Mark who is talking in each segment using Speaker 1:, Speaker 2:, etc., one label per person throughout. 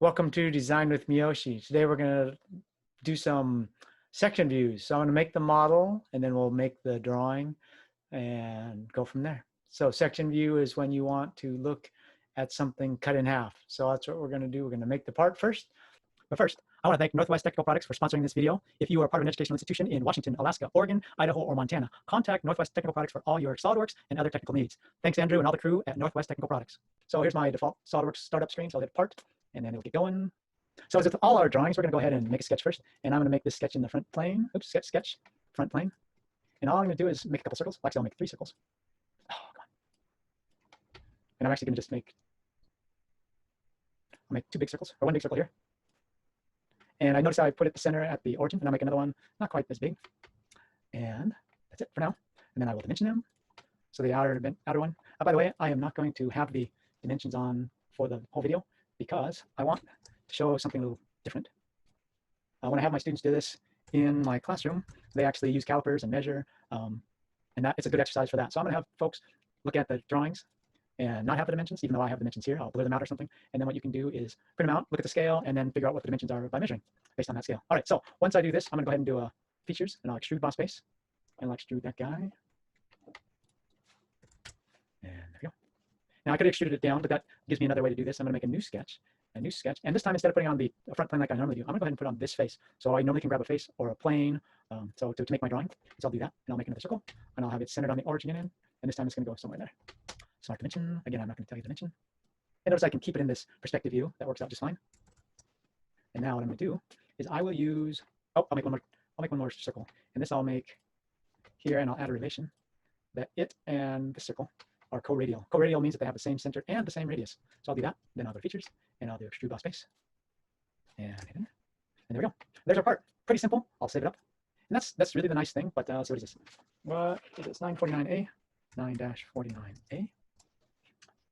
Speaker 1: Welcome to Design with Miyoshi. Today we're going to do some section views. So I'm going to make the model and then we'll make the drawing and go from there. So section view is when you want to look at something cut in half. So that's what we're going to do. We're going to make the part first. But first, I want to thank Northwest Technical Products for sponsoring this video. If you are part of an educational institution in Washington, Alaska, Oregon, Idaho, or Montana, contact Northwest Technical Products for all your SolidWorks and other technical needs. Thanks, Andrew, and all the crew at Northwest Technical Products. So here's my default SolidWorks startup screen. So I'll hit part, and then it'll get going. So as with all our drawings, we're going to go ahead and make a sketch first. And I'm going to make this sketch in the front plane. Oops, sketch, front plane. And all I'm going to do is make a couple circles. Actually, I'll make 3 circles. Oh, come on. And I'm actually going to just I'll make 2 big circles, or 1 big circle here. And I notice how I put it the center at the origin, and I'll make another one not quite as big. And that's it for now. And then I will dimension them. So the outer one. By the way, I am not going to have the dimensions on for the whole video because I want to show something a little different. When I have my students do this in my classroom, they actually use calipers and measure, and that it's a good exercise for that. So I'm going to have folks look at the drawings and not have the dimensions, even though I have dimensions here. I'll blur them out or something. And then what you can do is print them out, look at the scale, and then figure out what the dimensions are by measuring based on that scale. All right, so once I do this, I'm going to go ahead and do features, and I'll extrude boss base, and I'll extrude that guy. And there we go. Now I could have extruded it down, but that gives me another way to do this. I'm going to make a new sketch. And this time, instead of putting on the front plane like I normally do, I'm going to go ahead and put on this face. So I normally can grab a face or a plane. So to make my drawing, so I'll do that, and I'll make another circle, and I'll have it centered on the origin end, and this time it's going to go somewhere there. Smart dimension. Again, I'm not going to tell you the dimension. And notice I can keep it in this perspective view. That works out just fine. And now what I'm going to do is I will use, I'll make one more circle. And this I'll make here, and I'll add a relation that it and the circle are co-radial. Co-radial means that they have the same center and the same radius. So I'll do that. Then I'll go features, and I'll do extrude boss base. And there we go. There's our part. Pretty simple. I'll save it up. And that's really the nice thing. But so what is this? What is this? 949A, 9-49A.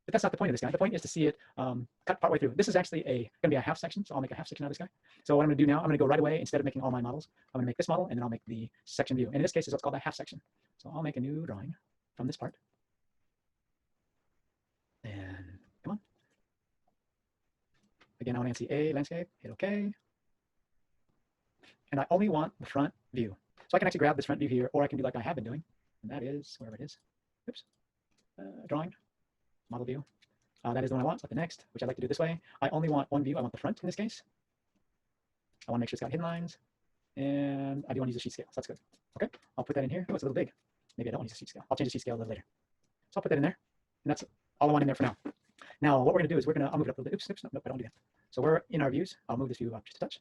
Speaker 1: But that's not the point of this guy. The point is to see it cut partway through. This is actually going to be a half section, so I'll make a half section out of this guy. So what I'm going to do now, I'm going to go right away. Instead of making all my models, I'm going to make this model, and then I'll make the section view. And in this case, it's what's called a half section. So I'll make a new drawing from this part. And come on. Again, I want to see A, landscape, hit OK. And I only want the front view. So I can actually grab this front view here, or I can do like I have been doing. And that is, wherever it is. Oops. Drawing. Model view. That is the one I want. So the next, which I like to do this way. I only want one view. I want the front in this case. I want to make sure it's got hidden lines. And I do want to use a sheet scale. So that's good. Okay. I'll put that in here. Oh, it's a little big. Maybe I don't want to use a sheet scale. I'll change the sheet scale a little later. So I'll put that in there. And that's all I want in there for now. Now, what we're going to do is I'll move it up a little bit. Oops, nope, I don't do that. So we're in our views. I'll move this view up just a touch.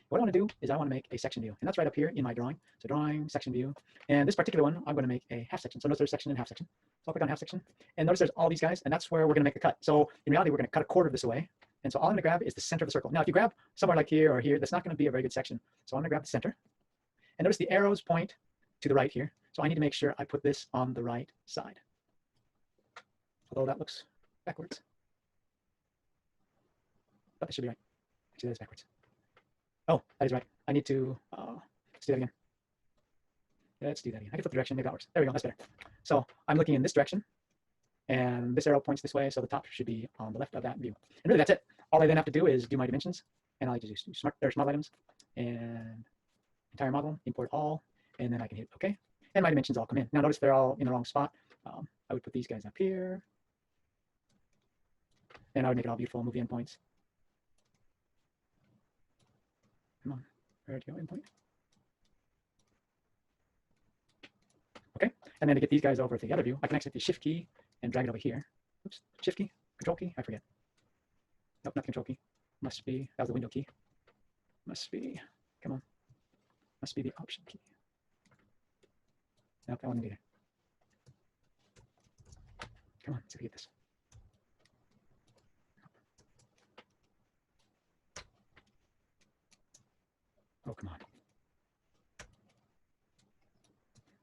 Speaker 1: What I want to do is I want to make a section view. And that's right up here in my drawing. So drawing, section view. And this particular one, I'm going to make a half section. So notice there's section and half section. So I'll click on half section. And notice there's all these guys. And that's where we're going to make the cut. So in reality, we're going to cut a quarter of this away. And so all I'm going to grab is the center of the circle. Now, if you grab somewhere like here or here, that's not going to be a very good section. So I'm going to grab the center. And notice the arrows point to the right here. So I need to make sure I put this on the right side. Although that looks backwards. But this should be right. Actually, that is backwards. Oh, that is right. I need to, let's do that again. Let's do that again. I can flip the direction, maybe that works. There we go, that's better. So I'm looking in this direction, and this arrow points this way, so the top should be on the left of that view. And really that's it. All I then have to do is do my dimensions, and I'll just do smart items, and entire model, import all, and then I can hit OK. And my dimensions all come in. Now notice they're all in the wrong spot. I would put these guys up here, and I would make it all beautiful, move the endpoints. Come on, where to go, endpoint? Okay, and then to get these guys over to the other view, I can actually hit the Shift key and drag it over here. Oops, Shift key, Control key, I forget. Nope, not Control key. Must be, that was the window key. Must be, come on. Must be the Option key. Nope, that one either. Come on, let's see if we get this. Oh, come on.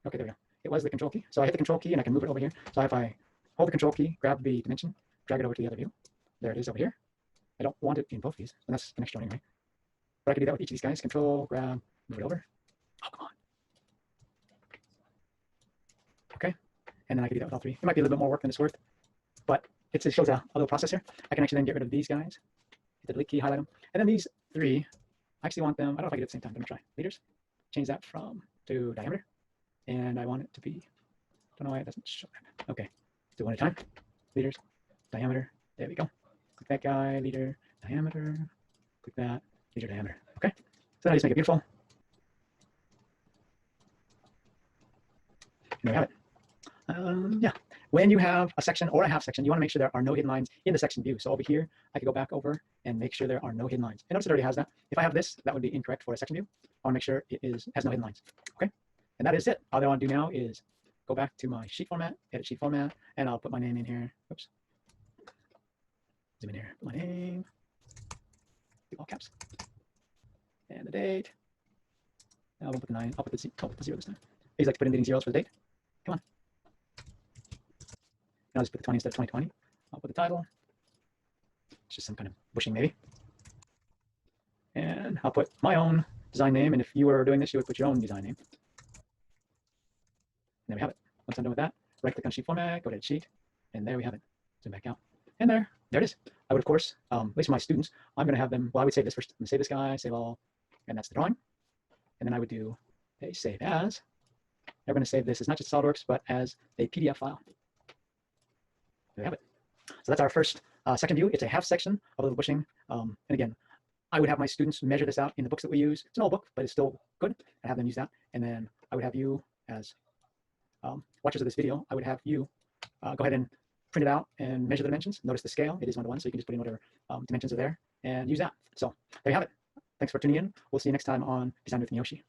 Speaker 1: Okay, there we go. It was the Control key. So I hit the Control key and I can move it over here. So if I hold the Control key, grab the dimension, drag it over to the other view. There it is over here. I don't want it in both of these, and that's the next drawing anyway. But I can do that with each of these guys. Control, grab, move it over. Oh, come on. Okay. And then I can do that with all three. It might be a little bit more work than it's worth, but it shows a little process here. I can actually then get rid of these guys hit the delete key, highlight them. And then these three, I actually want them, I don't know if I can do it at the same time, but I'm gonna try. Liters, change that to diameter. And I want it to be, don't know why it doesn't show that. Okay, let's do one at a time. Liters, diameter, there we go. Click that guy, liter, diameter, click that, liter, diameter. Okay, so now I just make it beautiful. And there we have it. Yeah, when you have a section or a half section, you want to make sure there are no hidden lines in the section view. So over here, I could go back over and make sure there are no hidden lines. And notice it already has that. If I have this, that would be incorrect for a section view. I want to make sure it has no hidden lines. Okay, and that is it. All I want to do now is go back to my sheet format, edit sheet format, and I'll put my name in here. Oops. Zoom in here, put my name, do all caps, and the date. I won't put the 9, I'll put the 0 this time. I like to put in leading zeros for the date. Come on. And I'll just put the 20 instead of 2020. I'll put the title. It's just some kind of bushing maybe. And I'll put my own design name. And if you were doing this, you would put your own design name. And there we have it. Once I'm done with that, right click on sheet format, go to edit sheet, and there we have it. Zoom back out. And there it is. I would, of course, at least for my students, I'm going to have them, well, I would save this first. I'm going to save this guy, save all, and that's the drawing. And then I would do a save as. They're going to save this as not just SolidWorks, but as a PDF file. There we have it. So that's our first second view. It's a half section of the bushing. And again, I would have my students measure this out in the books that we use. It's an old book, but it's still good. I have them use that. And then I would have you as watchers of this video, I would have you go ahead and print it out and measure the dimensions. Notice the scale. It is 1:1, so you can just put in whatever dimensions are there and use that. So there you have it. Thanks for tuning in. We'll see you next time on Design with Miyoshi.